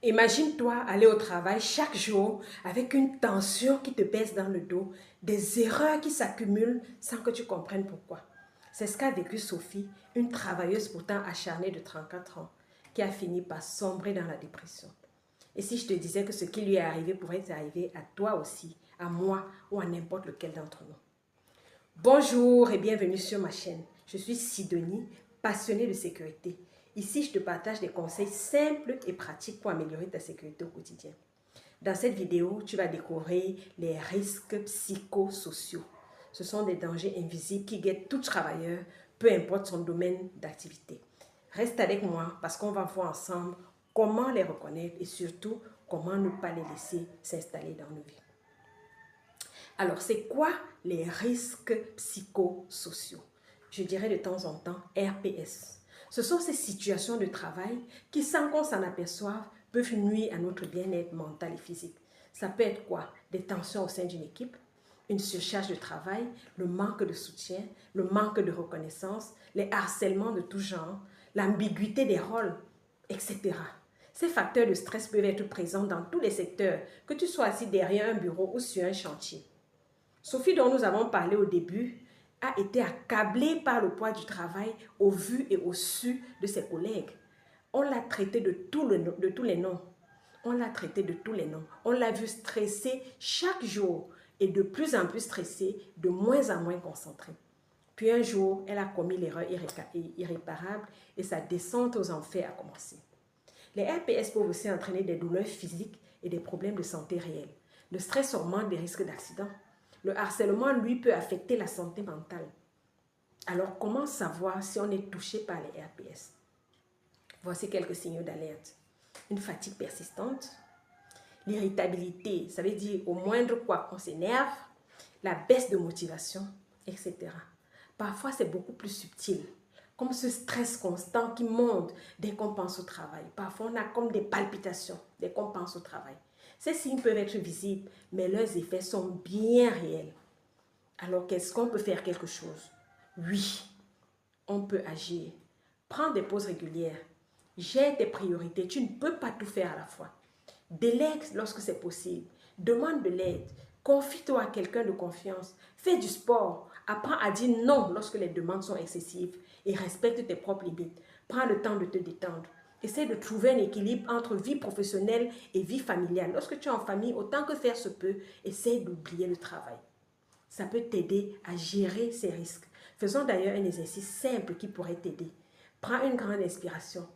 Imagine-toi aller au travail chaque jour avec une tension qui te pèse dans le dos, des erreurs qui s'accumulent sans que tu comprennes pourquoi. C'est ce qu'a vécu Sophie, une travailleuse pourtant acharnée de 34 ans, qui a fini par sombrer dans la dépression. Et si je te disais que ce qui lui est arrivé pourrait t'arriver à toi aussi, à moi ou à n'importe lequel d'entre nous. Bonjour et bienvenue sur ma chaîne. Je suis Sidonie, passionnée de sécurité. Ici, je te partage des conseils simples et pratiques pour améliorer ta sécurité au quotidien. Dans cette vidéo, tu vas découvrir les risques psychosociaux. Ce sont des dangers invisibles qui guettent tout travailleur, peu importe son domaine d'activité. Reste avec moi parce qu'on va voir ensemble comment les reconnaître et surtout comment ne pas les laisser s'installer dans nos vies. Alors, c'est quoi les risques psychosociaux? Je dirais de temps en temps RPS. Ce sont ces situations de travail qui, sans qu'on s'en aperçoive, peuvent nuire à notre bien-être mental et physique. Ça peut être quoi? Des tensions au sein d'une équipe, une surcharge de travail, le manque de soutien, le manque de reconnaissance, les harcèlements de tout genre, l'ambiguïté des rôles, etc. Ces facteurs de stress peuvent être présents dans tous les secteurs, que tu sois assis derrière un bureau ou sur un chantier. Sophie, dont nous avons parlé au début, a été accablée par le poids du travail au vu et au su de ses collègues. On l'a traitée de tous les noms. On l'a traitée de tous les noms. On l'a vue stressée chaque jour et de plus en plus stressée, de moins en moins concentrée. Puis un jour, elle a commis l'erreur irréparable et sa descente aux enfers a commencé. Les RPS peuvent aussi entraîner des douleurs physiques et des problèmes de santé réels. Le stress augmente les risques d'accident. Le harcèlement, lui, peut affecter la santé mentale. Alors, comment savoir si on est touché par les RPS? Voici quelques signaux d'alerte. Une fatigue persistante, l'irritabilité, ça veut dire au moindre quoi on s'énerve, la baisse de motivation, etc. Parfois, c'est beaucoup plus subtil, comme ce stress constant qui monte dès qu'on pense au travail. Parfois, on a comme des palpitations dès qu'on pense au travail. Ces signes peuvent être visibles, mais leurs effets sont bien réels. Alors, qu'est-ce qu'on peut faire quelque chose? Oui, on peut agir. Prends des pauses régulières. Gère tes priorités. Tu ne peux pas tout faire à la fois. Délègue lorsque c'est possible. Demande de l'aide. Confie-toi à quelqu'un de confiance. Fais du sport. Apprends à dire non lorsque les demandes sont excessives et respecte tes propres limites. Prends le temps de te détendre. Essaie de trouver un équilibre entre vie professionnelle et vie familiale. Lorsque tu es en famille, autant que faire se peut, essaie d'oublier le travail. Ça peut t'aider à gérer ces risques. Faisons d'ailleurs un exercice simple qui pourrait t'aider. Prends une grande inspiration.